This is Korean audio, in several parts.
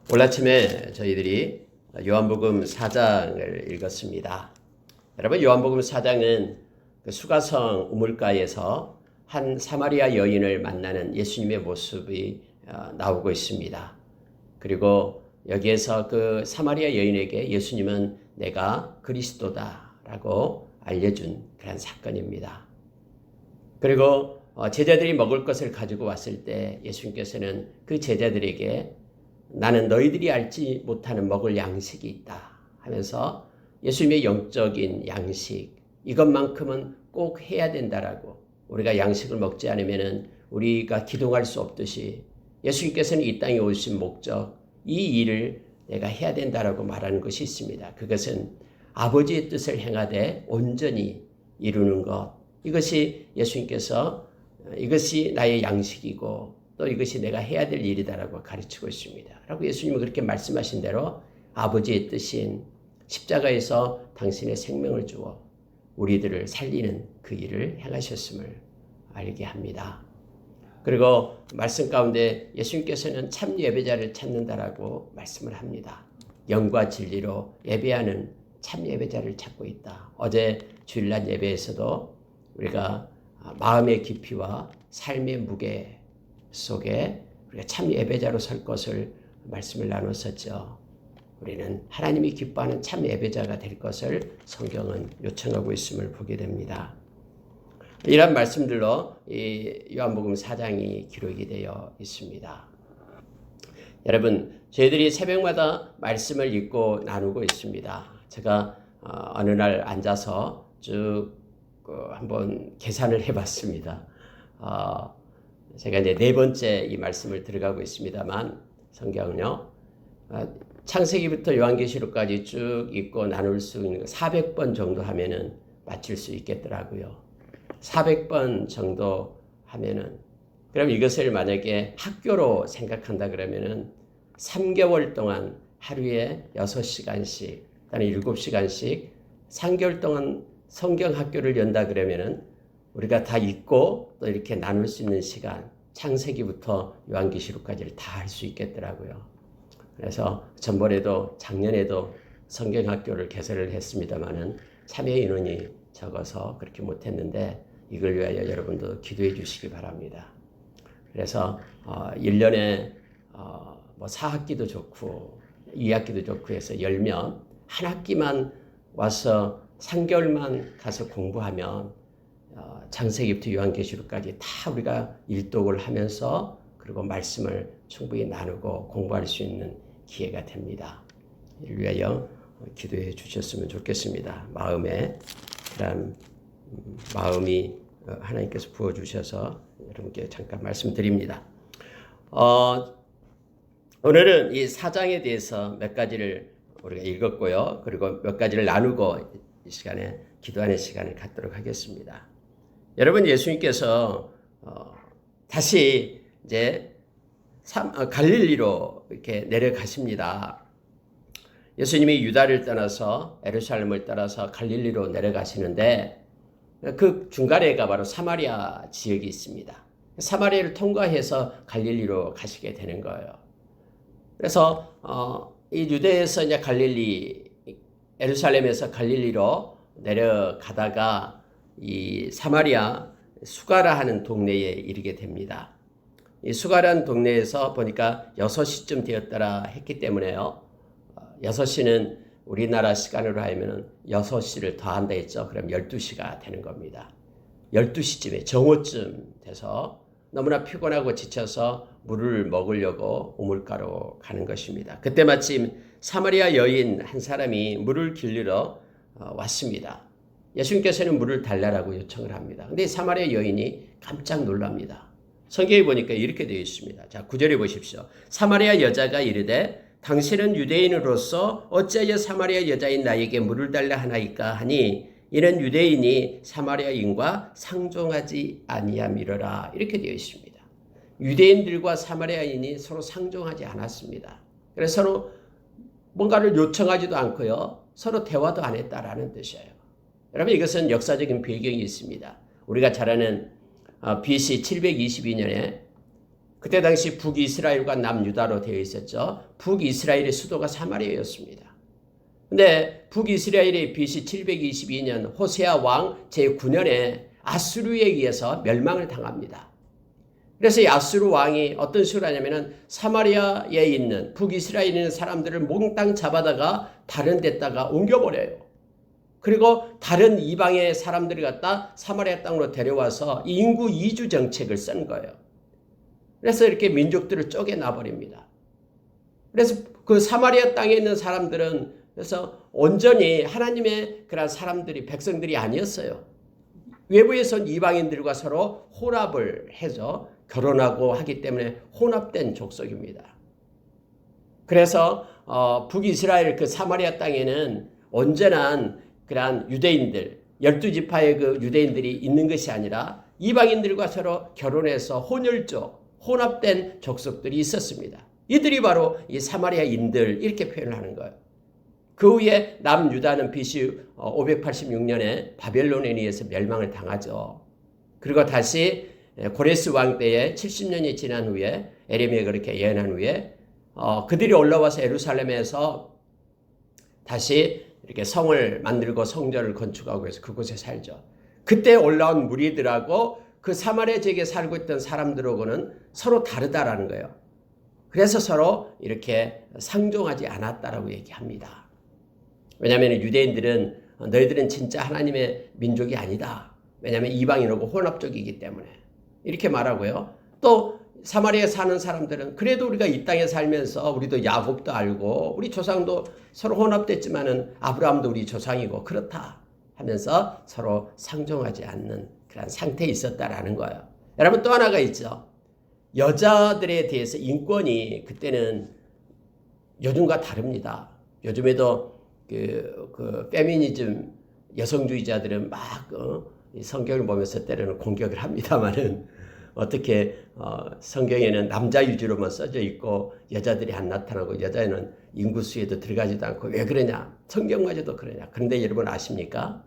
오늘 아침에 저희들이 요한복음 4장을 읽었습니다. 여러분, 요한복음 4장은 그 수가성 우물가에서 한 사마리아 여인을 만나는 예수님의 모습이 나오고 있습니다. 그리고 여기에서 그 사마리아 여인에게 예수님은 내가 그리스도다라고 알려준 그런 사건입니다. 그리고 제자들이 먹을 것을 가지고 왔을 때 예수님께서는 그 제자들에게 나는 너희들이 알지 못하는 먹을 양식이 있다 하면서 예수님의 영적인 양식, 이것만큼은 꼭 해야 된다라고, 우리가 양식을 먹지 않으면 우리가 기동할 수 없듯이 예수님께서는 이 땅에 오신 목적, 이 일을 내가 해야 된다라고 말하는 것이 있습니다. 그것은 아버지의 뜻을 행하되 온전히 이루는 것, 이것이 예수님께서 이것이 나의 양식이고 또 이것이 내가 해야 될 일이다라고 가르치고 있습니다. 라고 예수님은 그렇게 말씀하신 대로 아버지의 뜻인 십자가에서 당신의 생명을 주어 우리들을 살리는 그 일을 행하셨음을 알게 합니다. 그리고 말씀 가운데 예수님께서는 참 예배자를 찾는다라고 말씀을 합니다. 영과 진리로 예배하는 참 예배자를 찾고 있다. 어제 주일날 예배에서도 우리가 마음의 깊이와 삶의 무게 속에 우리가 참 예배자로 설 것을 말씀을 나눴었죠. 우리는 하나님이 기뻐하는 참 예배자가 될 것을 성경은 요청하고 있음을 보게 됩니다. 이런 말씀들로 이 요한복음 4장이 기록이 되어 있습니다. 여러분, 저희들이 새벽마다 말씀을 읽고 나누고 있습니다. 제가 어느 날 앉아서 쭉 한번 계산을 해봤습니다. 제가 이제 네 번째 이 말씀을 들어가고 있습니다만 성경은요, 창세기부터 요한계시록까지 쭉 읽고 나눌 수 있는 400번 정도 하면은 마칠 수 있겠더라고요. 400번 정도 하면은, 그럼 이것을 만약에 학교로 생각한다 그러면은 3개월 동안 하루에 6시간씩, 또는 7시간씩 3개월 동안 성경 학교를 연다 그러면은 우리가 다 읽고 또 이렇게 나눌 수 있는 시간, 창세기부터 요한계시록까지를 다 할 수 있겠더라고요. 그래서 전번에도 작년에도 성경학교를 개설을 했습니다마는 참여 인원이 적어서 그렇게 못했는데 이걸 위하여 여러분도 기도해 주시기 바랍니다. 그래서 1년에 뭐 4학기도 좋고 2학기도 좋고 해서 열면 한 학기만 와서 3개월만 가서 공부하면 창세기부터 요한계시록까지 다 우리가 일독을 하면서 그리고 말씀을 충분히 나누고 공부할 수 있는 기회가 됩니다. 이를 위하여 기도해 주셨으면 좋겠습니다. 마음에 그런 마음이 하나님께서 부어주셔서 여러분께 잠깐 말씀드립니다. 오늘은 이 4장에 대해서 몇 가지를 우리가 읽었고요. 그리고 몇 가지를 나누고 이 시간에 기도하는 시간을 갖도록 하겠습니다. 여러분, 예수님께서 다시 이제 갈릴리로 이렇게 내려가십니다. 예수님이 유다를 떠나서 예루살렘을 따라서 갈릴리로 내려가시는데 그 중간에가 바로 사마리아 지역이 있습니다. 사마리아를 통과해서 갈릴리로 가시게 되는 거예요. 그래서 이 유대에서 이제 갈릴리, 예루살렘에서 갈릴리로 내려가다가 이 사마리아 수가라 하는 동네에 이르게 됩니다. 이 수가라는 동네에서 보니까 6시쯤 되었더라 했기 때문에요. 6시는 우리나라 시간으로 하면 6시를 더한다 했죠. 그럼 12시가 되는 겁니다. 12시쯤에 정오쯤 돼서 너무나 피곤하고 지쳐서 물을 먹으려고 우물가로 가는 것입니다. 그때 마침 사마리아 여인 한 사람이 물을 길르러 왔습니다. 예수님께서는 물을 달라고 요청을 합니다. 근데 사마리아 여인이 깜짝 놀랍니다. 성경에 보니까 이렇게 되어 있습니다. 자, 9절에 보십시오. 사마리아 여자가 이르되 당신은 유대인으로서 어찌하여 사마리아 여자인 나에게 물을 달라 하나이까 하니 이는 유대인이 사마리아인과 상종하지 아니함이러라. 이렇게 되어 있습니다. 유대인들과 사마리아인이 서로 상종하지 않았습니다. 그래서 서로 뭔가를 요청하지도 않고요. 서로 대화도 안 했다라는 뜻이에요. 여러분, 이것은 역사적인 배경이 있습니다. 우리가 잘 아는 BC 722년에 그때 당시 북이스라엘과 남유다로 되어 있었죠. 북이스라엘의 수도가 사마리아였습니다. 근데 북이스라엘의 BC 722년 호세아 왕 제9년에 아수르에 의해서 멸망을 당합니다. 그래서 이 아수르 왕이 어떤 식으로 하냐면은 사마리아에 있는 북이스라엘에 있는 사람들을 몽땅 잡아다가 다른 데다가 옮겨버려요. 그리고 다른 이방의 사람들을 갖다 사마리아 땅으로 데려와서 인구 이주 정책을 쓴 거예요. 그래서 이렇게 민족들을 쪼개놔버립니다. 그래서 그 사마리아 땅에 있는 사람들은 그래서 온전히 하나님의 그런 사람들이 백성들이 아니었어요. 외부에선 이방인들과 서로 혼합을 해서 결혼하고 하기 때문에 혼합된 족속입니다. 그래서 북이스라엘 그 사마리아 땅에는 온전한 그러한 유대인들 12지파의 그 유대인들이 있는 것이 아니라 이방인들과 서로 결혼해서 혼혈족 혼합된 족속들이 있었습니다. 이들이 바로 이 사마리아인들 이렇게 표현을 하는 거예요. 그 후에 남유다는 BC 586년에 바벨론에 의해서 멸망을 당하죠. 그리고 다시 고레스 왕 때에 70년이 지난 후에 에레미야가 그렇게 예언한 후에 그들이 올라와서 예루살렘에서 다시 이렇게 성을 만들고 성전을 건축하고 해서 그곳에 살죠. 그때 올라온 무리들하고 그 사마리아 지역에 살고 있던 사람들하고는 서로 다르다라는 거예요. 그래서 서로 이렇게 상종하지 않았다라고 얘기합니다. 왜냐하면 유대인들은 너희들은 진짜 하나님의 민족이 아니다. 왜냐하면 이방인하고 혼합족이기 때문에 이렇게 말하고요. 또 사마리아에 사는 사람들은 그래도 우리가 이 땅에 살면서 우리도 야곱도 알고 우리 조상도 서로 혼합됐지만은 아브라함도 우리 조상이고 그렇다 하면서 서로 상종하지 않는 그런 상태에 있었다라는 거예요. 여러분 또 하나가 있죠. 여자들에 대해서 인권이 그때는 요즘과 다릅니다. 요즘에도 그 페미니즘 여성주의자들은 막 성경을 보면서 때로는 공격을 합니다만은 어떻게 성경에는 남자 위주로만 써져 있고 여자들이 안 나타나고 여자는 인구수에도 들어가지도 않고 왜 그러냐? 성경마저도 그러냐? 그런데 여러분 아십니까?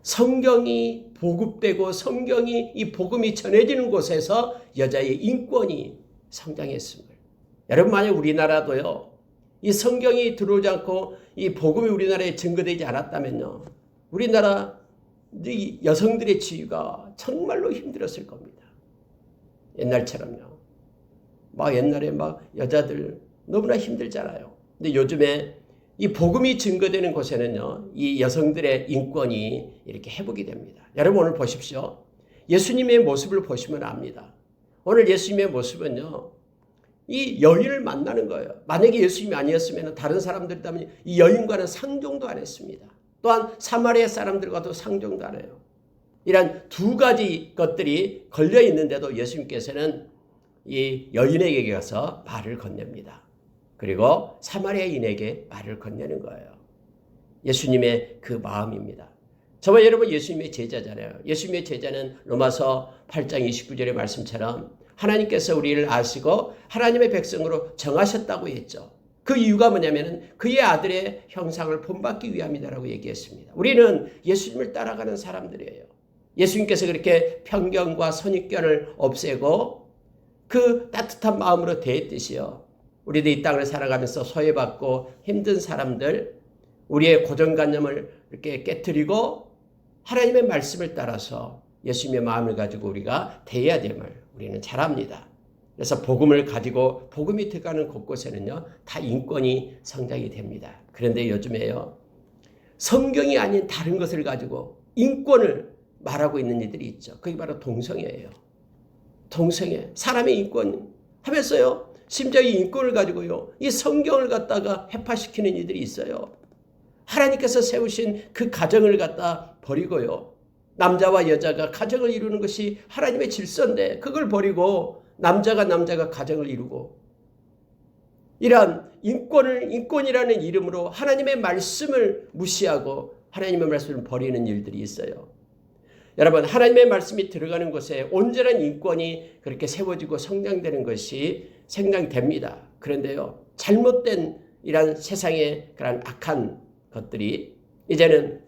성경이 보급되고 성경이 이 복음이 전해지는 곳에서 여자의 인권이 성장했습니다. 여러분 만약 우리나라도요. 이 성경이 들어오지 않고 이 복음이 우리나라에 증거되지 않았다면요. 우리나라 이 여성들의 지위가 정말로 힘들었을 겁니다. 옛날처럼요. 막 옛날에 막 여자들 너무나 힘들잖아요. 근데 요즘에 이 복음이 증거되는 곳에는요. 이 여성들의 인권이 이렇게 회복이 됩니다. 여러분 오늘 보십시오. 예수님의 모습을 보시면 압니다. 오늘 예수님의 모습은요. 이 여인을 만나는 거예요. 만약에 예수님이 아니었으면 다른 사람들이라면 이 여인과는 상종도 안 했습니다. 또한 사마리아 사람들과도 상종도 안 해요. 이런 두 가지 것들이 걸려 있는데도 예수님께서는 이 여인에게 가서 말을 건넵니다. 그리고 사마리아인에게 말을 건네는 거예요. 예수님의 그 마음입니다. 저와 여러분 예수님의 제자잖아요. 예수님의 제자는 로마서 8장 29절의 말씀처럼 하나님께서 우리를 아시고 하나님의 백성으로 정하셨다고 했죠. 그 이유가 뭐냐면 그의 아들의 형상을 본받기 위함이다라고 얘기했습니다. 우리는 예수님을 따라가는 사람들이에요. 예수님께서 그렇게 편견과 선입견을 없애고 그 따뜻한 마음으로 대했듯이요. 우리도 이 땅을 살아가면서 소외받고 힘든 사람들, 우리의 고정관념을 이렇게 깨트리고 하나님의 말씀을 따라서 예수님의 마음을 가지고 우리가 대해야 됨을 우리는 잘 압니다. 그래서 복음을 가지고 복음이 들어가는 곳곳에는요. 다 인권이 성장이 됩니다. 그런데 요즘에요. 성경이 아닌 다른 것을 가지고 인권을 말하고 있는 이들이 있죠. 그게 바로 동성애예요. 동성애. 사람의 인권 하면서요. 심지어 이 인권을 가지고요. 이 성경을 갖다가 해파시키는 이들이 있어요. 하나님께서 세우신 그 가정을 갖다 버리고요. 남자와 여자가 가정을 이루는 것이 하나님의 질서인데 그걸 버리고 남자가 가정을 이루고 이러한 인권이라는 이름으로 하나님의 말씀을 무시하고 하나님의 말씀을 버리는 일들이 있어요. 여러분 하나님의 말씀이 들어가는 곳에 온전한 인권이 그렇게 세워지고 성장되는 것이 생각됩니다. 그런데요. 잘못된 이런 세상의 그런 악한 것들이 이제는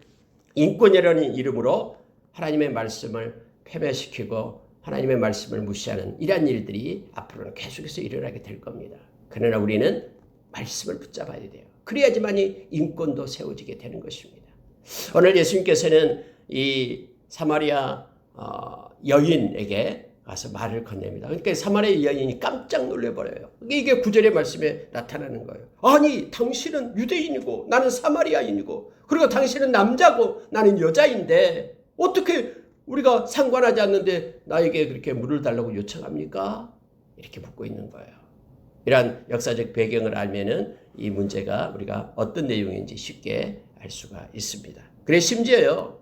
인권이라는 이름으로 하나님의 말씀을 패배시키고 하나님의 말씀을 무시하는 이러한 일들이 앞으로는 계속해서 일어나게 될 겁니다. 그러나 우리는 말씀을 붙잡아야 돼요. 그래야지만이 인권도 세워지게 되는 것입니다. 오늘 예수님께서는 이 사마리아 여인에게 가서 말을 건넵니다. 그러니까 사마리아 여인이 깜짝 놀라버려요. 이게 9절의 말씀에 나타나는 거예요. 아니 당신은 유대인이고 나는 사마리아인이고 그리고 당신은 남자고 나는 여자인데 어떻게 우리가 상관하지 않는데 나에게 그렇게 물을 달라고 요청합니까? 이렇게 묻고 있는 거예요. 이러한 역사적 배경을 알면은 이 문제가 우리가 어떤 내용인지 쉽게 알 수가 있습니다. 그래 심지어요.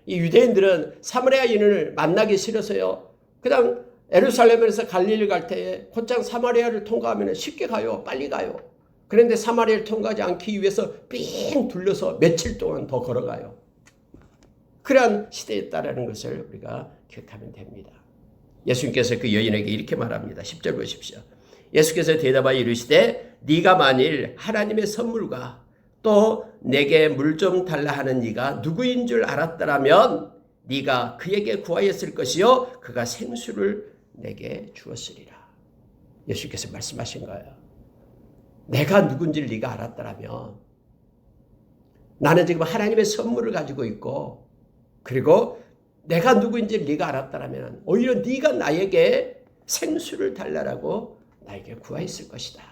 이 유대인들은 사마리아인을 만나기 싫어서요. 그냥 예루살렘에서 갈릴리 갈 때에 곧장 사마리아를 통과하면 쉽게 가요. 빨리 가요. 그런데 사마리아를 통과하지 않기 위해서 삥 둘러서 며칠 동안 더 걸어가요. 그러한 시대였다라는 것을 우리가 기억하면 됩니다. 예수님께서 그 여인에게 이렇게 말합니다. 10절 보십시오. 예수께서 대답하여 이르시되 네가 만일 하나님의 선물과 또 내게 물 좀 달라 하는 네가 누구인 줄 알았더라면 네가 그에게 구하였을 것이요 그가 생수를 내게 주었으리라. 예수께서 말씀하신 거예요. 내가 누군지를 네가 알았더라면 나는 지금 하나님의 선물을 가지고 있고 그리고 내가 누구인지를 네가 알았더라면 오히려 네가 나에게 생수를 달라고 나에게 구하였을 것이다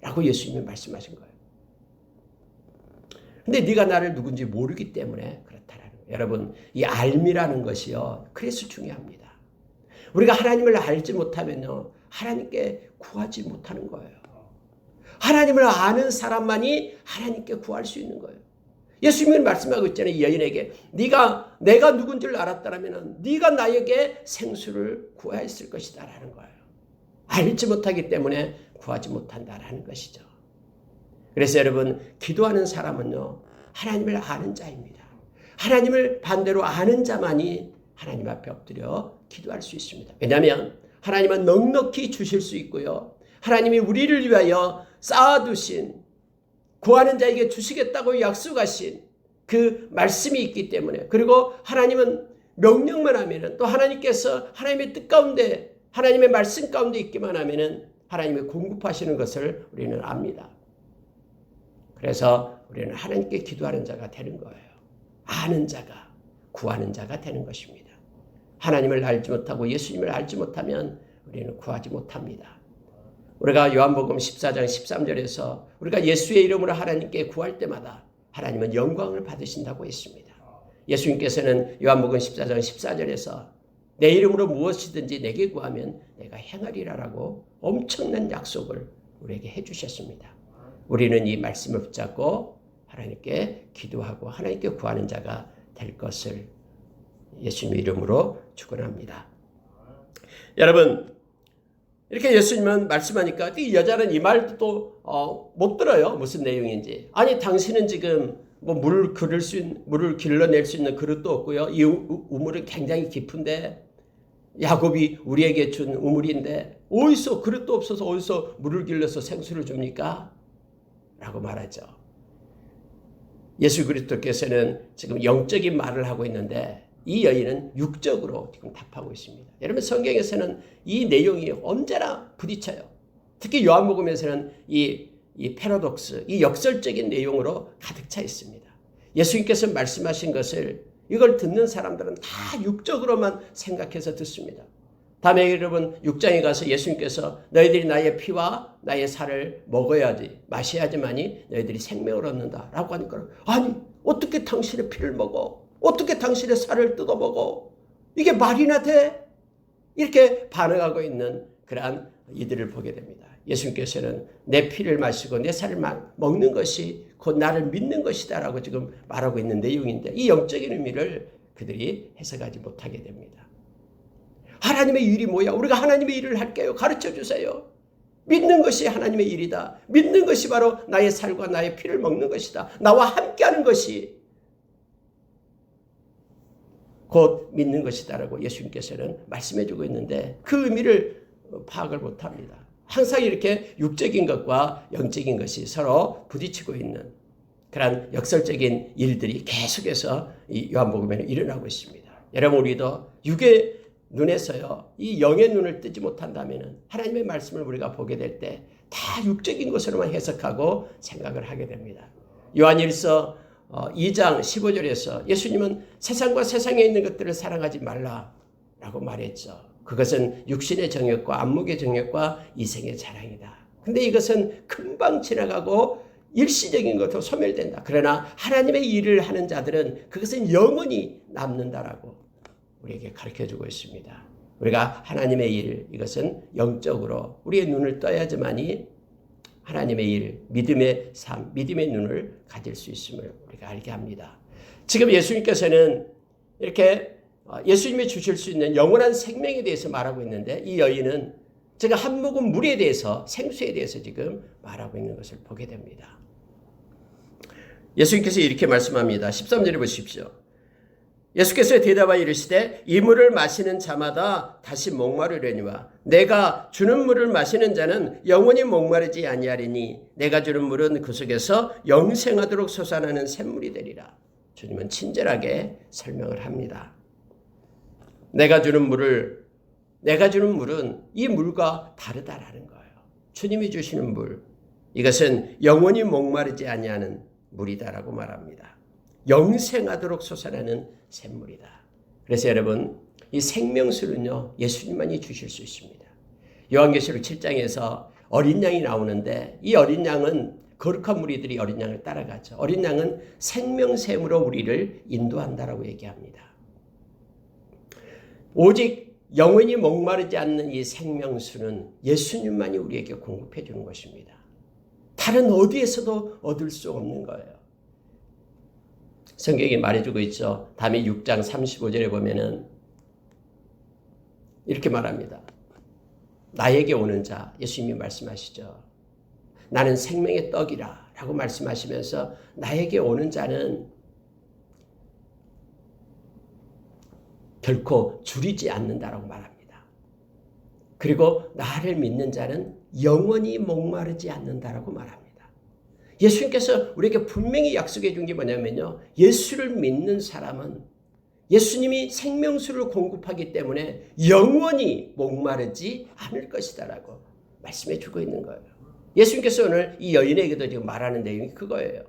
라고 예수님이 말씀하신 거예요. 근데 네가 나를 누군지 모르기 때문에 그렇다라는 거예요. 여러분 이 알미라는 것이요 그래서 중요합니다. 우리가 하나님을 알지 못하면요 하나님께 구하지 못하는 거예요. 하나님을 아는 사람만이 하나님께 구할 수 있는 거예요. 예수님이 말씀하고 있잖아요. 이 여인에게 내가 누군지를 알았다면 네가 나에게 생수를 구하였을 것이다 라는 거예요. 알지 못하기 때문에 구하지 못한다라는 것이죠. 그래서 여러분 기도하는 사람은요 하나님을 아는 자입니다. 하나님을 반대로 아는 자만이 하나님 앞에 엎드려 기도할 수 있습니다. 왜냐하면 하나님은 넉넉히 주실 수 있고요. 하나님이 우리를 위하여 쌓아두신 구하는 자에게 주시겠다고 약속하신 그 말씀이 있기 때문에 그리고 하나님은 명령만 하면은 또 하나님께서 하나님의 뜻 가운데 하나님의 말씀 가운데 있기만 하면은 하나님이 공급하시는 것을 우리는 압니다. 그래서 우리는 하나님께 기도하는 자가 되는 거예요. 아는 자가 구하는 자가 되는 것입니다. 하나님을 알지 못하고 예수님을 알지 못하면 우리는 구하지 못합니다. 우리가 요한복음 14장 13절에서 우리가 예수의 이름으로 하나님께 구할 때마다 하나님은 영광을 받으신다고 했습니다. 예수님께서는 요한복음 14장 14절에서 내 이름으로 무엇이든지 내게 구하면 내가 행하리라라고 엄청난 약속을 우리에게 해주셨습니다. 우리는 이 말씀을 붙잡고 하나님께 기도하고 하나님께 구하는 자가 될 것을 예수님의 이름으로 축원합니다. 여러분 이렇게 예수님은 말씀하니까 이 여자는 이 말도 못 들어요. 무슨 내용인지. 아니 당신은 지금 뭐 물을 길러낼 수 있는 그릇도 없고요. 이 우물은 굉장히 깊은데 야곱이 우리에게 준 우물인데 어디서 그릇도 없어서 어디서 물을 길러서 생수를 줍니까? 라고 말하죠. 예수 그리스도께서는 지금 영적인 말을 하고 있는데 이 여인은 육적으로 지금 답하고 있습니다. 여러분 성경에서는 이 내용이 언제나 부딪혀요. 특히 요한복음에서는 이 패러독스, 이 역설적인 내용으로 가득 차 있습니다. 예수님께서 말씀하신 것을 이걸 듣는 사람들은 다 육적으로만 생각해서 듣습니다. 다음에 여러분 6장에 가서 예수님께서 너희들이 나의 피와 나의 살을 먹어야지 마셔야지만이 너희들이 생명을 얻는다라고 하니까 아니 어떻게 당신의 피를 먹어? 어떻게 당신의 살을 뜯어 먹어? 이게 말이나 돼? 이렇게 반응하고 있는 그러한 이들을 보게 됩니다. 예수님께서는 내 피를 마시고 내 살을 먹는 것이 곧 나를 믿는 것이다 라고 지금 말하고 있는 내용인데 이 영적인 의미를 그들이 해석하지 못하게 됩니다. 하나님의 일이 뭐야? 우리가 하나님의 일을 할게요. 가르쳐 주세요. 믿는 것이 하나님의 일이다. 믿는 것이 바로 나의 살과 나의 피를 먹는 것이다. 나와 함께하는 것이 곧 믿는 것이다라고 예수님께서는 말씀해주고 있는데 그 의미를 파악을 못합니다. 항상 이렇게 육적인 것과 영적인 것이 서로 부딪히고 있는 그런 역설적인 일들이 계속해서 이 요한복음에는 일어나고 있습니다. 여러분 우리도 육의 눈에서요, 이 영의 눈을 뜨지 못한다면은 하나님의 말씀을 우리가 보게 될 때 다 육적인 것으로만 해석하고 생각을 하게 됩니다. 요한일서 2장 15절에서 예수님은 세상과 세상에 있는 것들을 사랑하지 말라라고 말했죠. 그것은 육신의 정욕과 안목의 정욕과 이생의 자랑이다. 근데 이것은 금방 지나가고 일시적인 것으로 소멸된다. 그러나 하나님의 일을 하는 자들은 그것은 영원히 남는다라고 우리에게 가르쳐주고 있습니다. 우리가 하나님의 일, 이것은 영적으로 우리의 눈을 떠야지만이 하나님의 일, 믿음의 삶, 믿음의 눈을 가질 수 있음을 우리가 알게 합니다. 지금 예수님께서는 이렇게 예수님이 주실 수 있는 영원한 생명에 대해서 말하고 있는데, 이 여인은 제가 한 모금 물에 대해서, 생수에 대해서 지금 말하고 있는 것을 보게 됩니다. 예수님께서 이렇게 말씀합니다. 13절에 보십시오. 예수께서 대답하여 이르시되 이 물을 마시는 자마다 다시 목마르려니와 내가 주는 물을 마시는 자는 영원히 목마르지 아니하리니 내가 주는 물은 그 속에서 영생하도록 솟아나는 샘물이 되리라. 주님은 친절하게 설명을 합니다. 내가 주는 물은 이 물과 다르다라는 거예요. 주님이 주시는 물, 이것은 영원히 목마르지 아니하는 물이다라고 말합니다. 영생하도록 솟아나는 샘물이다. 그래서 여러분, 이 생명수는요, 예수님만이 주실 수 있습니다. 요한계시록 7장에서 어린 양이 나오는데, 이 어린 양은 거룩한 무리들이 어린 양을 따라가죠. 어린 양은 생명샘으로 우리를 인도한다라고 얘기합니다. 오직 영원히 목마르지 않는 이 생명수는 예수님만이 우리에게 공급해 주는 것입니다. 다른 어디에서도 얻을 수 없는 거예요. 성경이 말해주고 있죠. 다음에 6장 35절에 보면은 이렇게 말합니다. 나에게 오는 자, 예수님이 말씀하시죠. 나는 생명의 떡이라 라고 말씀하시면서 나에게 오는 자는 결코 줄이지 않는다라고 말합니다. 그리고 나를 믿는 자는 영원히 목마르지 않는다라고 말합니다. 예수님께서 우리에게 분명히 약속해 준 게 뭐냐면요, 예수를 믿는 사람은 예수님이 생명수를 공급하기 때문에 영원히 목마르지 않을 것이다라고 말씀해 주고 있는 거예요. 예수님께서 오늘 이 여인에게도 지금 말하는 내용이 그거예요.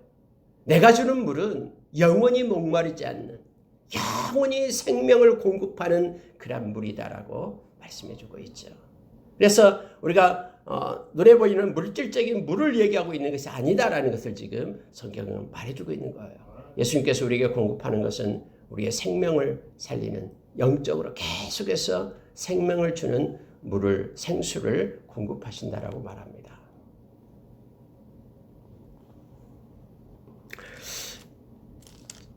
내가 주는 물은 영원히 목마르지 않는, 영원히 생명을 공급하는 그런 물이다라고 말씀해 주고 있죠. 그래서 우리가 눈에 보이는 물질적인 물을 얘기하고 있는 것이 아니다라는 것을 지금 성경은 말해주고 있는 거예요. 예수님께서 우리에게 공급하는 것은 우리의 생명을 살리는, 영적으로 계속해서 생명을 주는 물을, 생수를 공급하신다라고 말합니다.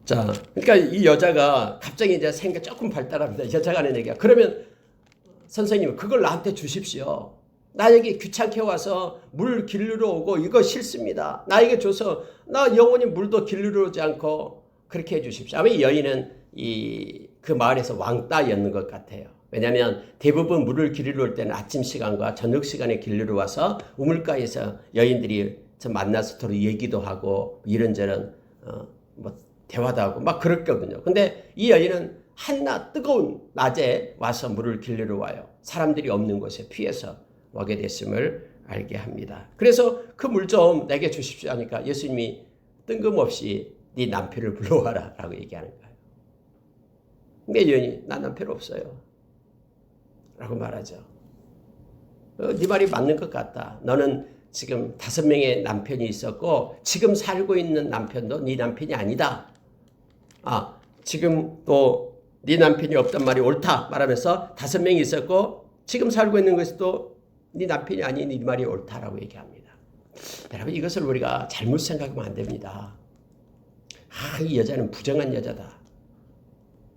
자, 그러니까 이 여자가 갑자기 이제 생각이 조금 발달합니다. 여자가 하는 얘기가, 그러면 선생님 그걸 나한테 주십시오. 나에게 귀찮게 와서 물 길르러 오고 이거 싫습니다. 나에게 줘서 나 영원히 물도 길르러 오지 않고 그렇게 해주십시오. 아마 이 여인은 그 마을에서 왕따였는 것 같아요. 왜냐하면 대부분 물을 길르러 올 때는 아침 시간과 저녁 시간에 길르러 와서 우물가에서 여인들이 만나서 서로 얘기도 하고 이런저런 대화도 하고 막 그랬거든요. 근데 이 여인은 한낮 뜨거운 낮에 와서 물을 길르러 와요. 사람들이 없는 곳에 피해서 오게 됐음을 알게 합니다. 그래서 그 물 좀 내게 주십시오 하니까 예수님이 뜬금없이 네 남편을 불러와라 라고 얘기하는 거예요. 근데 여인이 나 남편 없어요 라고 말하죠. 네 말이 맞는 것 같다. 너는 지금 5명의 남편이 있었고 지금 살고 있는 남편도 네 남편이 아니다. 지금 또 네 남편이 없단 말이 옳다 말하면서 5명이 있었고 지금 살고 있는 것도 네 남편이 아닌 네 말이 옳다라고 얘기합니다. 여러분, 이것을 우리가 잘못 생각하면 안 됩니다. 이 여자는 부정한 여자다,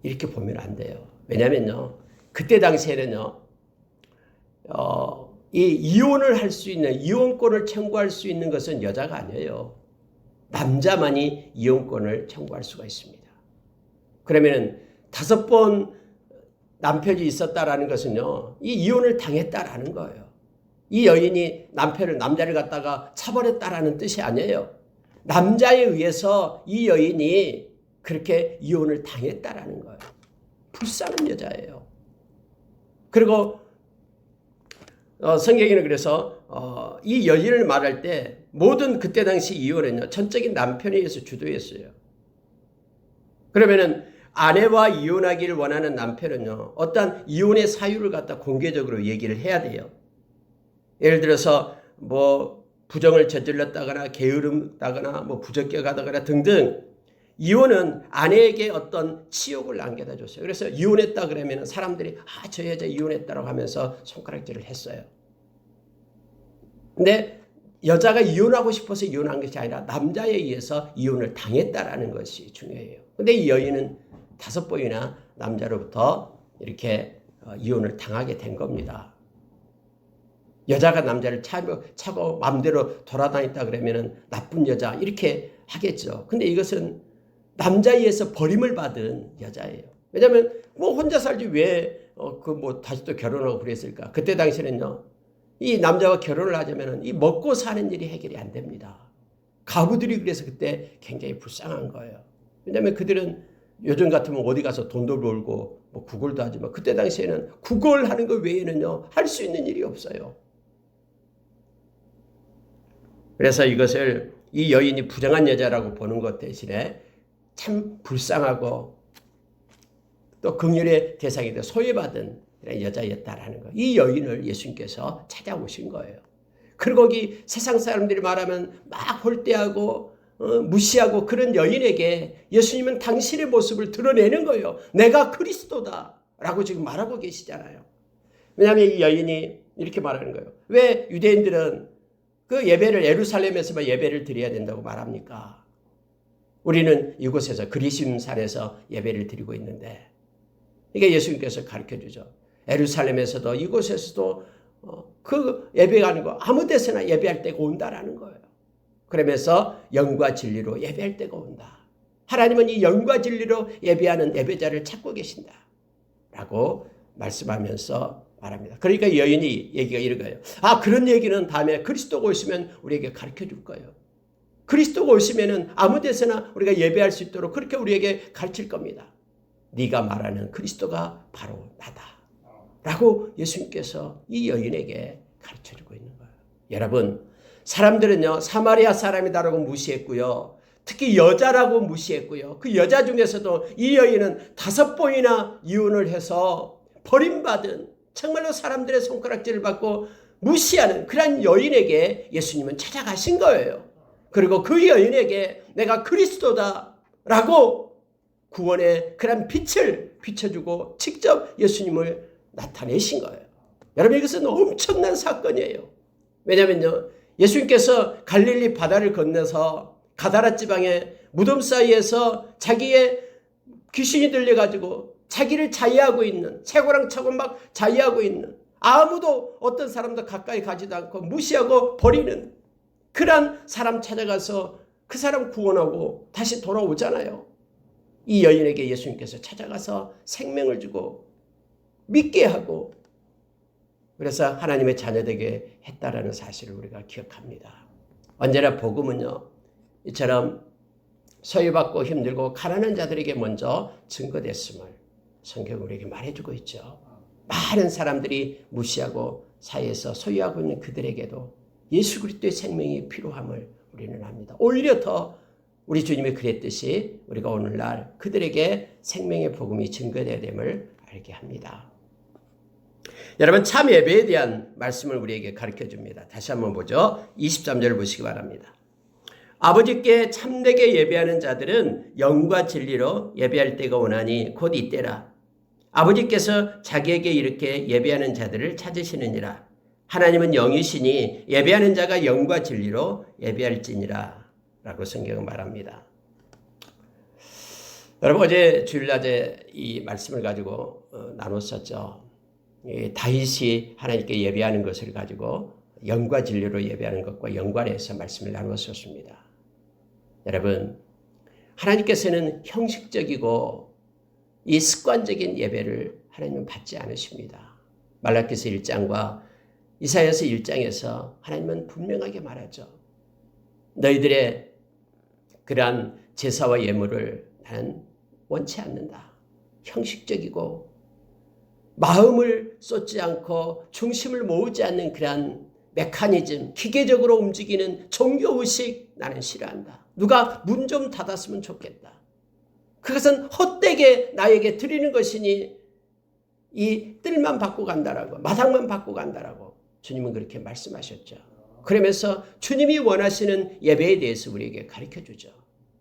이렇게 보면 안 돼요. 왜냐면요, 그때 당시에는요, 이 이혼을 할 수 있는, 이혼권을 청구할 수 있는 것은 여자가 아니에요. 남자만이 이혼권을 청구할 수가 있습니다. 그러면은 5번 남편이 있었다라는 것은요, 이 이혼을 당했다라는 거예요. 이 여인이 남자를 갖다가 차버렸다라는 뜻이 아니에요. 남자에 의해서 이 여인이 그렇게 이혼을 당했다라는 거예요. 불쌍한 여자예요. 그리고 성경에는 그래서 이 여인을 말할 때 모든 그때 당시 이혼은요 전적인 남편에 의해서 주도했어요. 그러면은 아내와 이혼하기를 원하는 남편은요 어떤 이혼의 사유를 갖다 공개적으로 얘기를 해야 돼요. 예를 들어서 뭐 부정을 저질렀다거나 게으름다거나 뭐 부적격하다거나 등등 이혼은 아내에게 어떤 치욕을 남겨다 줬어요. 그래서 이혼했다 그러면 사람들이 저 여자 이혼했다라고 하면서 손가락질을 했어요. 근데 여자가 이혼하고 싶어서 이혼한 것이 아니라 남자에 의해서 이혼을 당했다라는 것이 중요해요. 근데 이 여인은 5번이나 남자로부터 이렇게 이혼을 당하게 된 겁니다. 여자가 남자를 차고 마음대로 돌아다녔다 그러면 나쁜 여자 이렇게 하겠죠. 근데 이것은 남자에 의해서 버림을 받은 여자예요. 왜냐하면 뭐 혼자 살지 왜 다시 또 결혼하고 그랬을까? 그때 당시에는요. 이 남자와 결혼을 하자면 이 먹고 사는 일이 해결이 안 됩니다. 가부들이 그래서 그때 굉장히 불쌍한 거예요. 왜냐하면 그들은 요즘 같으면 어디 가서 돈도 벌고 뭐 구걸도 하지만 그때 당시에는 구걸하는 것 외에는요 할 수 있는 일이 없어요. 그래서 이것을 이 여인이 부정한 여자라고 보는 것 대신에 참 불쌍하고 또 긍휼의 대상이 되어 소외받은 여자였다라는 거. 이 여인을 예수님께서 찾아오신 거예요. 그리고 거기 세상 사람들이 말하면 막 홀대하고 무시하고 그런 여인에게 예수님은 당신의 모습을 드러내는 거예요. 내가 그리스도다 라고 지금 말하고 계시잖아요. 왜냐하면 이 여인이 이렇게 말하는 거예요. 왜 유대인들은 그 예배를 예루살렘에서만 예배를 드려야 된다고 말합니까? 우리는 이곳에서 그리심산에서 예배를 드리고 있는데 이게 예수님께서 가르쳐주죠. 예루살렘에서도 이곳에서도 그 예배가 아니고 아무 데서나 예배할 때가 온다라는 거예요. 그러면서 영과 진리로 예배할 때가 온다. 하나님은 이 영과 진리로 예배하는 예배자를 찾고 계신다. 라고 말씀하면서 말합니다. 그러니까 여인이 얘기가 이런 거예요. 그런 얘기는 다음에 그리스도가 오시면 우리에게 가르쳐 줄 거예요. 그리스도가 오시면 아무 데서나 우리가 예배할 수 있도록 그렇게 우리에게 가르칠 겁니다. 네가 말하는 그리스도가 바로 나다. 라고 예수님께서 이 여인에게 가르쳐주고 있는 거예요. 여러분, 사람들은요, 사마리아 사람이다라고 무시했고요. 특히 여자라고 무시했고요. 그 여자 중에서도 이 여인은 5번이나 이혼을 해서 버림받은 정말로 사람들의 손가락질을 받고 무시하는 그런 여인에게 예수님은 찾아가신 거예요. 그리고 그 여인에게 내가 그리스도다라고 구원의 그런 빛을 비춰주고 직접 예수님을 나타내신 거예요. 여러분 이것은 엄청난 사건이에요. 왜냐하면요. 예수님께서 갈릴리 바다를 건너서 가다라 지방의 무덤 사이에서 자기의 귀신이 들려가지고 자기를 자위하고 있는 쇠고랑 차고 막 자위하고 있는 아무도 어떤 사람도 가까이 가지도 않고 무시하고 버리는 그런 사람 찾아가서 그 사람 구원하고 다시 돌아오잖아요. 이 여인에게 예수님께서 찾아가서 생명을 주고 믿게 하고 그래서 하나님의 자녀되게 했다라는 사실을 우리가 기억합니다. 언제나 복음은요. 이처럼 소외받고 힘들고 가난한 자들에게 먼저 증거됐음을 성경은 우리에게 말해주고 있죠. 많은 사람들이 무시하고 사이에서 소유하고 있는 그들에게도 예수 그리스도의 생명이 필요함을 우리는 압니다. 오히려 더 우리 주님이 그랬듯이 우리가 오늘날 그들에게 생명의 복음이 증거되어야 됨을 알게 합니다. 여러분 참 예배에 대한 말씀을 우리에게 가르쳐줍니다. 다시 한번 보죠. 23절을 보시기 바랍니다. 아버지께 참되게 예배하는 자들은 영과 진리로 예배할 때가 오나니 곧 이때라. 아버지께서 자기에게 이렇게 예배하는 자들을 찾으시느니라. 하나님은 영이시니 예배하는 자가 영과 진리로 예배할지니라 라고 성경은 말합니다. 여러분 어제 주일낮에 이 말씀을 가지고 나눴었죠. 다윗이 하나님께 예배하는 것을 가지고 영과 진리로 예배하는 것과 연관해서 말씀을 나누었습니다. 여러분 하나님께서는 형식적이고 이 습관적인 예배를 하나님은 받지 않으십니다. 말라기서 1장과 이사야서 1장에서 하나님은 분명하게 말하죠. 너희들의 그러한 제사와 예물을 나는 원치 않는다. 형식적이고 마음을 쏟지 않고 중심을 모으지 않는 그러한 메커니즘, 기계적으로 움직이는 종교의식 나는 싫어한다. 누가 문 좀 닫았으면 좋겠다. 그것은 헛되게 나에게 드리는 것이니 이 뜰만 받고 간다라고, 마당만 받고 간다라고 주님은 그렇게 말씀하셨죠. 그러면서 주님이 원하시는 예배에 대해서 우리에게 가르쳐주죠.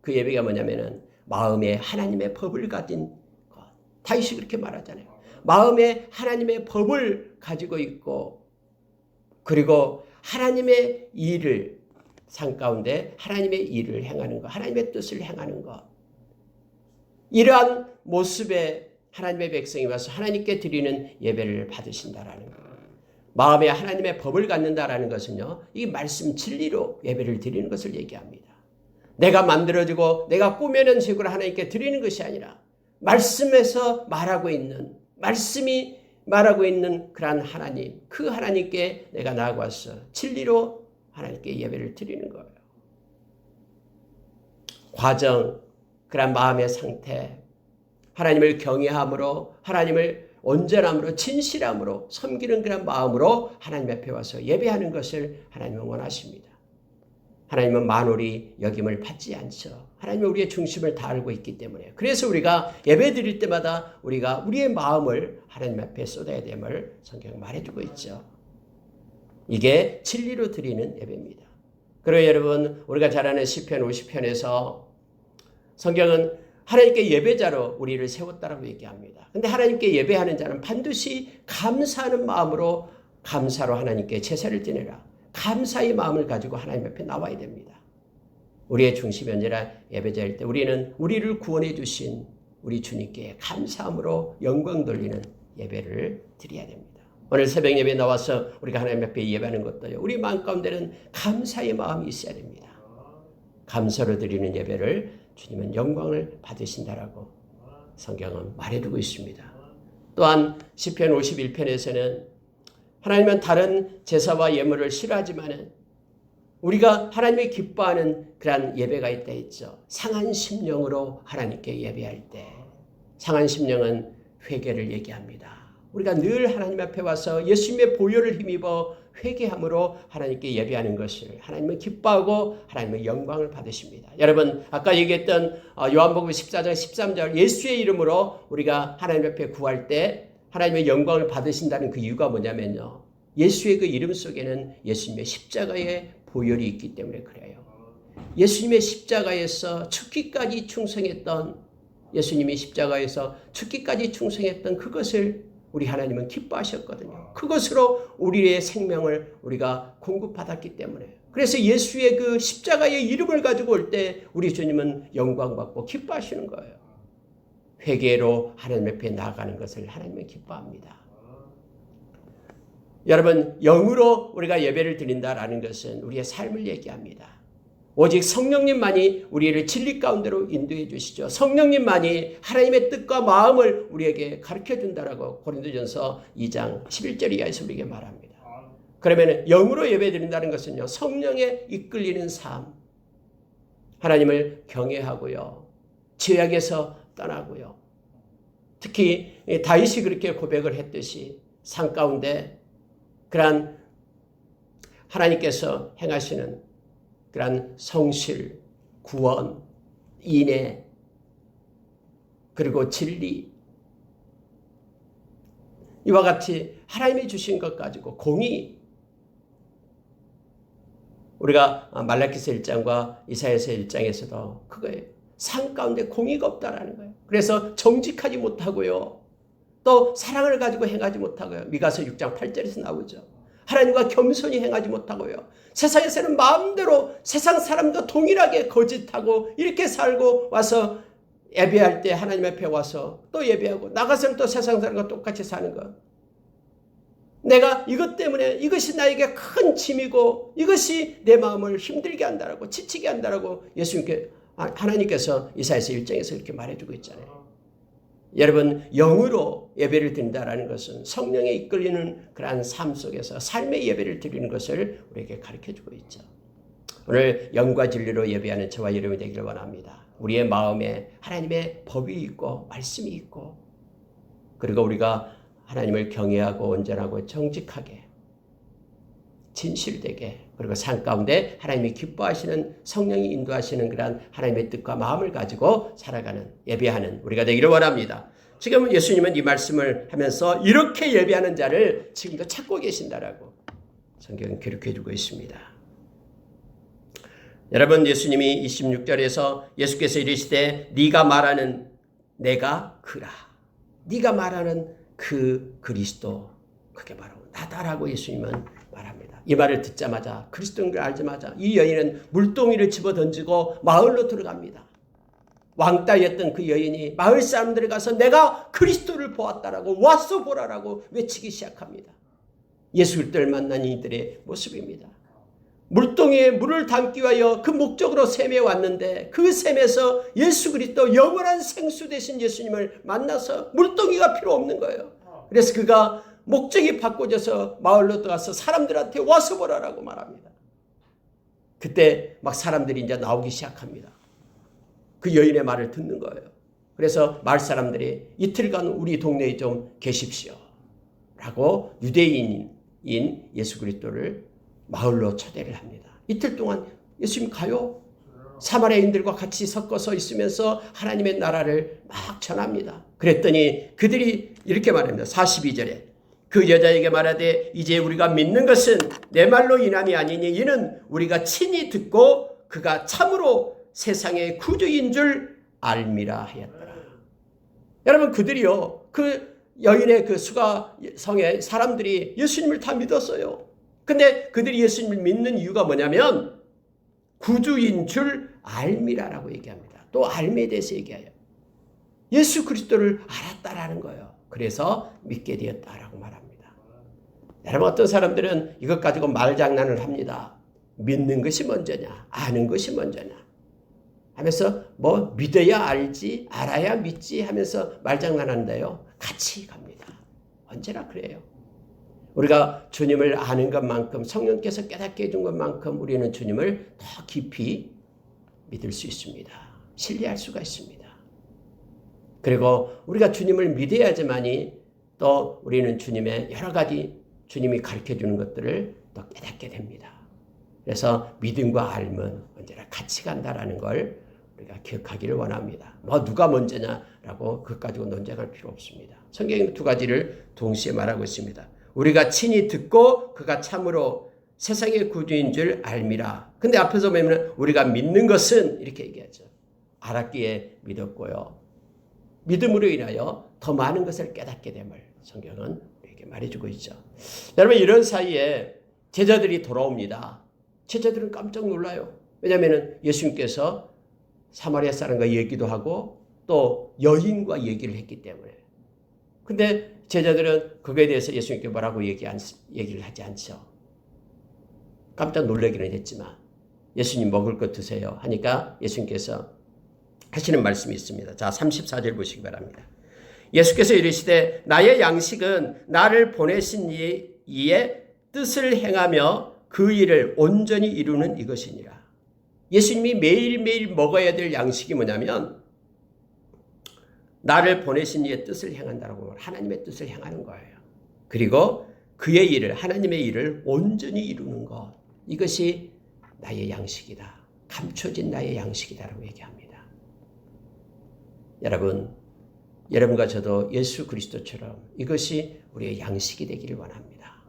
그 예배가 뭐냐면은 마음에 하나님의 법을 가진 것. 다윗이 그렇게 말하잖아요. 마음에 하나님의 법을 가지고 있고, 그리고 하나님의 일을, 상 가운데 하나님의 일을 행하는 것, 하나님의 뜻을 행하는 것. 이러한 모습에 하나님의 백성이 와서 하나님께 드리는 예배를 받으신다라는 것. 마음에 하나님의 법을 갖는다라는 것은요, 이 말씀 진리로 예배를 드리는 것을 얘기합니다. 내가 만들어지고 내가 꾸며낸 식으로 하나님께 드리는 것이 아니라 말씀에서 말하고 있는, 말씀이 말하고 있는 그러한 하나님, 그 하나님께 내가 나아가서 진리로 하나님께 예배를 드리는 거예요. 과정, 그런 마음의 상태, 하나님을 경외함으로, 하나님을 온전함으로, 진실함으로 섬기는 그런 마음으로 하나님 앞에 와서 예배하는 것을 하나님은 원하십니다. 하나님은 만홀이 여김을 받지 않죠. 하나님은 우리의 중심을 다 알고 있기 때문에. 그래서 우리가 예배 드릴 때마다 우리가 우리의 마음을 하나님 앞에 쏟아야 됨을 성경은 말해주고 있죠. 이게 진리로 드리는 예배입니다. 그리고 여러분, 우리가 잘 아는 시편 50편에서 성경은 하나님께 예배자로 우리를 세웠다라고 얘기합니다. 그런데 하나님께 예배하는 자는 반드시 감사하는 마음으로, 감사로 하나님께 제사를 드리라. 감사의 마음을 가지고 하나님 앞에 나와야 됩니다. 우리의 중심이 언제나 예배자일 때 우리는 우리를 구원해 주신 우리 주님께 감사함으로 영광 돌리는 예배를 드려야 됩니다. 오늘 새벽 예배에 나와서 우리가 하나님 앞에 예배하는 것도요, 우리 마음 가운데는 감사의 마음이 있어야 됩니다. 감사로 드리는 예배를 주님은 영광을 받으신다라고 성경은 말해두고 있습니다. 또한 시편 51편에서는 하나님은 다른 제사와 예물을 싫어하지만은 우리가 하나님이 기뻐하는 그러한 예배가 있다 했죠. 상한 심령으로 하나님께 예배할 때, 상한 심령은 회개를 얘기합니다. 우리가 늘 하나님 앞에 와서 예수님의 보혈을 힘입어 회개함으로 하나님께 예배하는 것을 하나님은 기뻐하고 하나님은 영광을 받으십니다. 여러분, 아까 얘기했던 요한복음 14장 13절 예수의 이름으로 우리가 하나님 앞에 구할 때 하나님의 영광을 받으신다는 그 이유가 뭐냐면요, 예수의 그 이름 속에는 예수님의 십자가의 보혈이 있기 때문에 그래요. 예수님의 십자가에서 죽기까지 충성했던, 예수님이 십자가에서 죽기까지 충성했던 그것을 우리 하나님은 기뻐하셨거든요. 그것으로 우리의 생명을 우리가 공급받았기 때문에. 그래서 예수의 그 십자가의 이름을 가지고 올 때 우리 주님은 영광받고 기뻐하시는 거예요. 회개로 하나님 앞에 나아가는 것을 하나님은 기뻐합니다. 여러분, 영으로 우리가 예배를 드린다라는 것은 우리의 삶을 얘기합니다. 오직 성령님만이 우리를 진리 가운데로 인도해 주시죠. 성령님만이 하나님의 뜻과 마음을 우리에게 가르쳐 준다라고 고린도전서 2장 11절 이하에서 우리에게 말합니다. 그러면 영으로 예배 드린다는 것은요, 성령에 이끌리는 삶, 하나님을 경외하고요, 죄악에서 떠나고요. 특히 다윗이 그렇게 고백을 했듯이 산 가운데 그러한 하나님께서 행하시는 그러한 성실, 구원, 인애, 그리고 진리, 이와 같이 하나님이 주신 것 가지고 공의, 우리가 말라기서 1장과 이사야서 1장에서도 그거예요. 산 가운데 공의가 없다라는 거예요. 그래서 정직하지 못하고요, 또 사랑을 가지고 행하지 못하고요. 미가서 6장 8절에서 나오죠. 하나님과 겸손히 행하지 못하고요, 세상에서는 마음대로 세상 사람과 동일하게 거짓하고 이렇게 살고 와서 예배할 때 하나님 앞에 와서 또 예배하고 나가서는 또 세상 사람과 똑같이 사는 것. 내가 이것 때문에 이것이 나에게 큰 짐이고 이것이 내 마음을 힘들게 한다라고, 지치게 한다라고 하나님께서 이사야서 1장에서 이렇게 말해주고 있잖아요. 여러분, 영으로 예배를 드린다라는 것은 성령에 이끌리는 그러한 삶 속에서 삶의 예배를 드리는 것을 우리에게 가르쳐주고 있죠. 오늘 영과 진리로 예배하는 저와 여러분이 되기를 원합니다. 우리의 마음에 하나님의 법이 있고 말씀이 있고, 그리고 우리가 하나님을 경외하고 온전하고 정직하게 진실되게 그리고 삶 가운데 하나님이 기뻐하시는 성령이 인도하시는 그런 하나님의 뜻과 마음을 가지고 살아가는 예배하는 우리가 되기를 원합니다. 지금 예수님은 이 말씀을 하면서 이렇게 예배하는 자를 지금도 찾고 계신다라고 성경은 기록해 주고 있습니다. 여러분, 예수님이 26절에서 예수께서 이르시되 네가 말하는 내가 그라. 네가 말하는 그 그리스도 그게 바로 나다라고 예수님은 말합니다. 이 말을 듣자마자 그리스도인 걸 알자마자 이 여인은 물동이를 집어던지고 마을로 들어갑니다. 왕따였던 그 여인이 마을 사람들에 가서 내가 그리스도를 보았다라고 와서 보라라고 외치기 시작합니다. 예수 그리스도를 만난 이들의 모습입니다. 물동이에 물을 담기 위하여 그 목적으로 샘에 왔는데 그 샘에서 예수 그리스도 영원한 생수 되신 예수님을 만나서 물동이가 필요 없는 거예요. 그래서 그가 목적이 바꿔져서 마을로 들어가서 사람들한테 와서 보라라고 말합니다. 그때 막 사람들이 이제 나오기 시작합니다. 그 여인의 말을 듣는 거예요. 그래서 마을 사람들이 이틀간 우리 동네에 좀 계십시오 라고 유대인인 예수 그리스도를 마을로 초대를 합니다. 이틀 동안 예수님 가요. 사마리아인들과 같이 섞어서 있으면서 하나님의 나라를 막 전합니다. 그랬더니 그들이 이렇게 말합니다. 42절에 그 여자에게 말하되 이제 우리가 믿는 것은 내 말로 인함이 아니니 이는 우리가 친히 듣고 그가 참으로 세상의 구주인 줄 알미라 하였더라. 여러분, 그들이요 그 여인의 그 수가성의 사람들이 예수님을 다 믿었어요. 근데 그들이 예수님을 믿는 이유가 뭐냐면 구주인 줄 알미라라고 얘기합니다. 또 알미에 대해서 얘기해요. 예수 그리스도를 알았다라는 거예요. 그래서 믿게 되었다라고 말합니다. 여러분, 어떤 사람들은 이것 가지고 말장난을 합니다. 믿는 것이 먼저냐 아는 것이 먼저냐 하면서 뭐 믿어야 알지 알아야 믿지 하면서 말장난하는데요. 같이 갑니다. 언제나 그래요. 우리가 주님을 아는 것만큼 성령께서 깨닫게 해준 것만큼 우리는 주님을 더 깊이 믿을 수 있습니다. 신뢰할 수가 있습니다. 그리고 우리가 주님을 믿어야지만이 또 우리는 주님의 여러 가지 주님이 가르쳐주는 것들을 또 깨닫게 됩니다. 그래서 믿음과 알면 언제나 같이 간다라는 걸 우리가 기억하기를 원합니다. 뭐 누가 먼저냐라고 그것 가지고 논쟁할 필요 없습니다. 성경은 두 가지를 동시에 말하고 있습니다. 우리가 친히 듣고 그가 참으로 세상의 구주인 줄 알미라. 근데 앞에서 보면 우리가 믿는 것은 이렇게 얘기하죠. 알았기에 믿었고요. 믿음으로 인하여 더 많은 것을 깨닫게 됨을 성경은 우리에게 말해주고 있죠. 여러분, 이런 사이에 제자들이 돌아옵니다. 제자들은 깜짝 놀라요. 왜냐하면 예수님께서 사마리아 사람과 얘기도 하고 또 여인과 얘기를 했기 때문에. 근데 제자들은 그거에 대해서 예수님께 뭐라고 얘기를 하지 않죠. 깜짝 놀라기는 했지만 예수님 먹을 것 드세요 하니까 예수님께서 하시는 말씀이 있습니다. 자, 34절 보시기 바랍니다. 예수께서 이르시되 나의 양식은 나를 보내신 이의 뜻을 행하며 그 일을 온전히 이루는 이것이니라. 예수님이 매일매일 먹어야 될 양식이 뭐냐면 나를 보내신 이의 뜻을 행한다라고 하나님의 뜻을 행하는 거예요. 그리고 그의 일을 하나님의 일을 온전히 이루는 것, 이것이 나의 양식이다. 감춰진 나의 양식이다라고 얘기합니다. 여러분과 저도 예수 그리스도처럼 이것이 우리의 양식이 되기를 원합니다.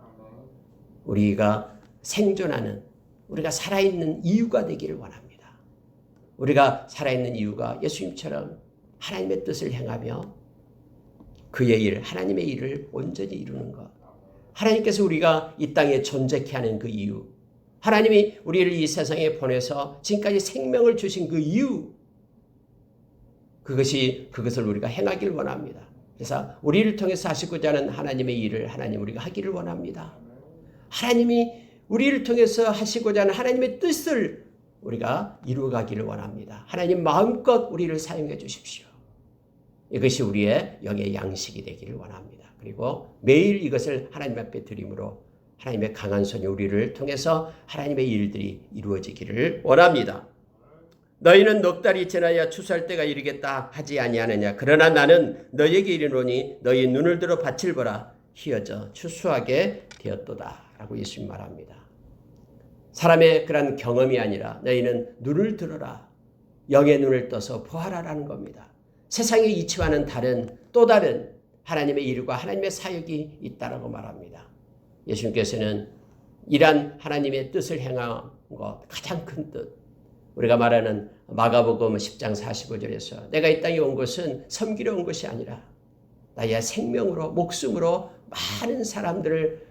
우리가 생존하는, 우리가 살아있는 이유가 되기를 원합니다. 우리가 살아있는 이유가 예수님처럼 하나님의 뜻을 행하며 그의 일, 하나님의 일을 온전히 이루는 것. 하나님께서 우리가 이 땅에 존재케 하는 그 이유, 하나님이 우리를 이 세상에 보내서 지금까지 생명을 주신 그 이유, 그것을 우리가 행하기를 원합니다. 그래서 우리를 통해서 하시고자 하는 하나님의 일을 우리가 하기를 원합니다. 하나님이 우리를 통해서 하시고자 하는 하나님의 뜻을 우리가 이루어가기를 원합니다. 하나님 마음껏 우리를 사용해 주십시오. 이것이 우리의 영의 양식이 되기를 원합니다. 그리고 매일 이것을 하나님 앞에 드림으로 하나님의 강한 손이 우리를 통해서 하나님의 일들이 이루어지기를 원합니다. 너희는 넉 달이 지나야 추수할 때가 이르겠다 하지 아니하느냐. 그러나 나는 너희에게 이르노니 너희 눈을 들어 밭을 보라. 휘어져 추수하게 되었도다라고 예수님 말합니다. 사람의 그런 경험이 아니라 너희는 눈을 들어라. 영의 눈을 떠서 보아라라는 겁니다. 세상의 이치와는 다른 또 다른 하나님의 일과 하나님의 사역이 있다라고 말합니다. 예수님께서는 이러한 하나님의 뜻을 행한 것, 가장 큰 뜻, 우리가 말하는 마가복음 10장 45절에서 내가 이 땅에 온 것은 섬기러 온 것이 아니라 나의 생명으로 목숨으로 많은 사람들을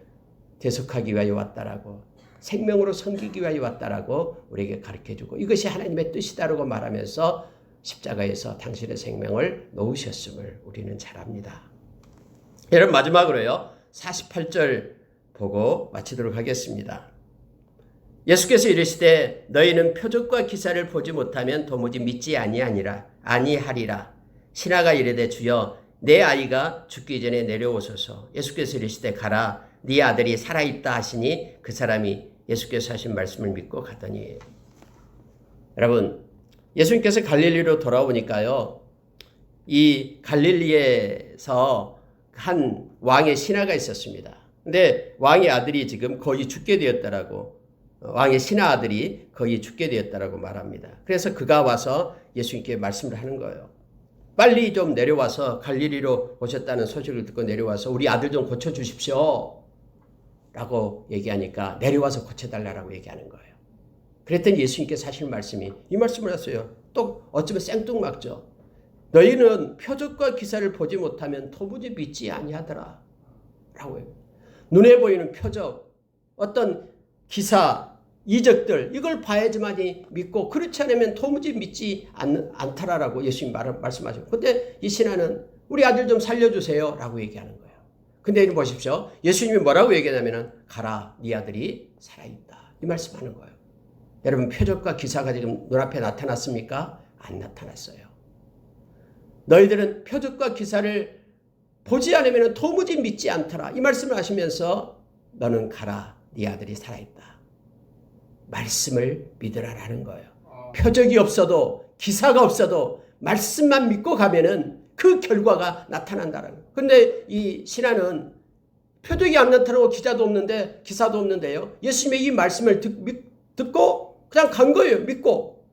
대속하기 위하여 왔다라고, 생명으로 섬기기 위하여 왔다라고 우리에게 가르쳐주고, 이것이 하나님의 뜻이다라고 말하면서 십자가에서 당신의 생명을 놓으셨음을 우리는 잘 압니다. 여러분, 마지막으로요 48절 보고 마치도록 하겠습니다. 예수께서 이르시되 너희는 표적과 기사를 보지 못하면 도무지 믿지 아니하리라. 신하가 이르되 주여 내 아이가 죽기 전에 내려오소서. 예수께서 이르시되 가라 네 아들이 살아있다 하시니 그 사람이 예수께서 하신 말씀을 믿고 가더니. 여러분, 예수님께서 갈릴리로 돌아오니까요, 이 갈릴리에서 한 왕의 신하가 있었습니다. 근데 왕의 아들이 지금 거의 죽게 되었다라고, 왕의 신하 아들이 거의 죽게 되었다라고 말합니다. 그래서 그가 와서 예수님께 말씀을 하는 거예요. 빨리 좀 내려와서, 갈릴리로 오셨다는 소식을 듣고 내려와서 우리 아들 좀 고쳐주십시오 라고 얘기하니까 내려와서 고쳐달라고 얘기하는 거예요. 그랬더니 예수님께서 하시는 말씀이 이 말씀을 하세요. 또 어쩌면 생뚱맞죠. 너희는 표적과 기사를 보지 못하면 도무지 믿지 아니하더라 라고 해요. 눈에 보이는 표적, 어떤 기사, 이적들, 이걸 봐야지만이 믿고, 그렇지 않으면 도무지 믿지 않더라라고 예수님 말씀하셨고, 근데 이 신하는 우리 아들 좀 살려주세요 라고 얘기하는 거예요. 근데 이리 보십시오. 예수님이 뭐라고 얘기하냐면 가라 네 아들이 살아있다 이 말씀하는 거예요. 여러분, 표적과 기사가 지금 눈앞에 나타났습니까? 안 나타났어요. 너희들은 표적과 기사를 보지 않으면 도무지 믿지 않더라 이 말씀을 하시면서 너는 가라 네 아들이 살아있다, 말씀을 믿으라라는 거예요. 표적이 없어도 기사가 없어도 말씀만 믿고 가면은 그 결과가 나타난다는 거예요. 근데 이 신하는 표적이 안 나타나고 기사도 없는데요, 예수님의 이 말씀을 듣고 그냥 간 거예요. 믿고.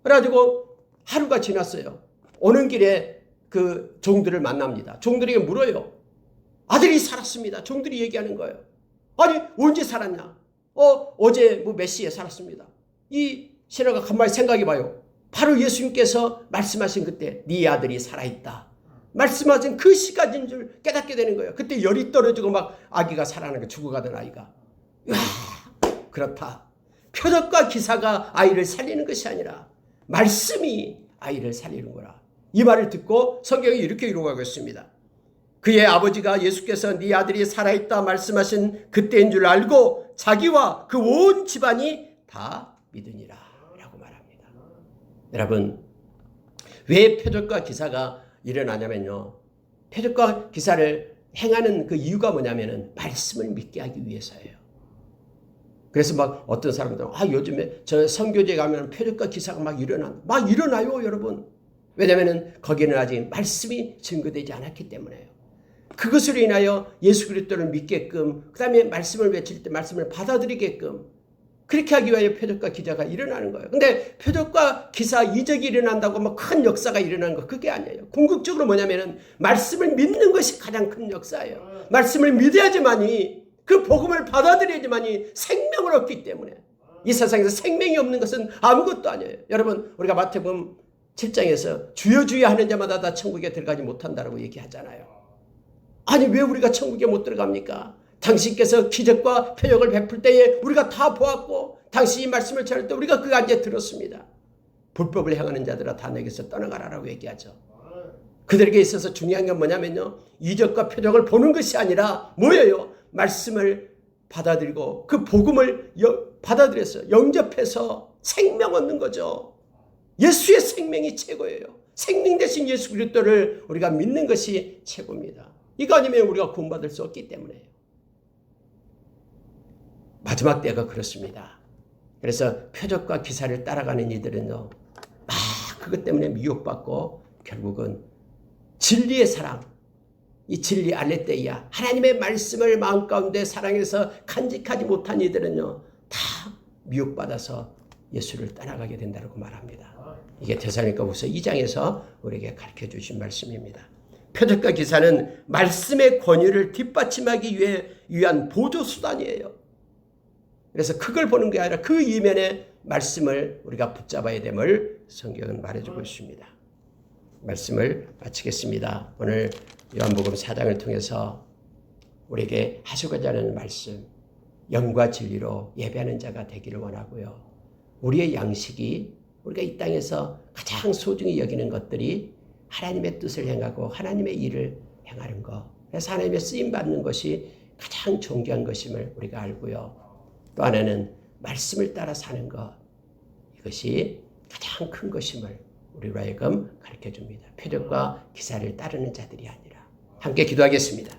그래가지고 하루가 지났어요. 오는 길에 그 종들을 만납니다. 종들에게 물어요. 아들이 살았습니다. 종들이 얘기하는 거예요. 아니 언제 살았냐? 어제 몇 시에 살았습니다. 이 신하가 가만히 생각해봐요. 바로 예수님께서 말씀하신 그때 네 아들이 살아있다 말씀하신 그 시간인 줄 깨닫게 되는 거예요. 그때 열이 떨어지고 막 아기가 살아나고 죽어가던 아이가. 이야, 그렇다. 표적과 기사가 아이를 살리는 것이 아니라 말씀이 아이를 살리는 거라. 이 말을 듣고 성경이 이렇게 기록하고 있습니다. 그의 아버지가 예수께서 네 아들이 살아있다 말씀하신 그때인 줄 알고 자기와 그 온 집안이 다 믿으니라 라고 말합니다. 여러분, 왜 표적과 기사가 일어나냐면요, 표적과 기사를 행하는 그 이유가 뭐냐면은 말씀을 믿게 하기 위해서예요. 그래서 막 어떤 사람들은 요즘에 저 선교지에 가면 표적과 기사가 막 일어나요 여러분. 왜냐면은 거기는 아직 말씀이 증거되지 않았기 때문에요. 그것으로 인하여 예수 그리스도를 믿게끔, 그 다음에 말씀을 외칠 때 말씀을 받아들이게끔, 그렇게 하기 위하여 표적과 기사가 일어나는 거예요. 근데 표적과 기사, 이적이 일어난다고 뭐 큰 역사가 일어나는 거 그게 아니에요. 궁극적으로 뭐냐면은 말씀을 믿는 것이 가장 큰 역사예요. 말씀을 믿어야지만이, 그 복음을 받아들여야지만이 생명을 얻기 때문에. 이 세상에서 생명이 없는 것은 아무것도 아니에요. 여러분, 우리가 마태복음 7장에서 주여 주여 하는 자마다 다 천국에 들어가지 못한다라고 얘기하잖아요. 아니 왜 우리가 천국에 못 들어갑니까? 당신께서 기적과 표적을 베풀 때에 우리가 다 보았고, 당신이 말씀을 전할 때 우리가 그 안에 들었습니다. 불법을 행하는 자들아 다 내게서 떠나가라라고 얘기하죠. 그들에게 있어서 중요한 건 뭐냐면요, 이적과 표적을 보는 것이 아니라 뭐예요? 말씀을 받아들이고 그 복음을 받아들여서 영접해서 생명 얻는 거죠. 예수의 생명이 최고예요. 생명 대신 예수 그리스도를 우리가 믿는 것이 최고입니다. 이거 아니면 우리가 구원받을 수 없기 때문에요. 마지막 때가 그렇습니다. 그래서 표적과 기사를 따라가는 이들은요, 그것 때문에 미혹받고 결국은 진리의 사랑, 이 진리 알레떼이야, 하나님의 말씀을 마음 가운데 사랑해서 간직하지 못한 이들은요, 다 미혹받아서 예수를 떠나가게 된다고 말합니다. 이게 데살로니가후서 2장에서 우리에게 가르쳐 주신 말씀입니다. 표적과 기사는 말씀의 권위를 뒷받침하기 위한 보조수단이에요. 그래서 그걸 보는 게 아니라 그 이면의 말씀을 우리가 붙잡아야 됨을 성경은 말해주고 있습니다. 말씀을 마치겠습니다. 오늘 요한복음 4장을 통해서 우리에게 하시고자 하는 말씀, 영과 진리로 예배하는 자가 되기를 원하고요. 우리의 양식이 우리가 이 땅에서 가장 소중히 여기는 것들이 하나님의 뜻을 행하고 하나님의 일을 행하는 것, 그래서 하나님의 쓰임받는 것이 가장 존귀한 것임을 우리가 알고요. 또 하나는 말씀을 따라 사는 것, 이것이 가장 큰 것임을 우리로 하여금 가르쳐 줍니다. 표적과 기사를 따르는 자들이 아니라. 함께 기도하겠습니다.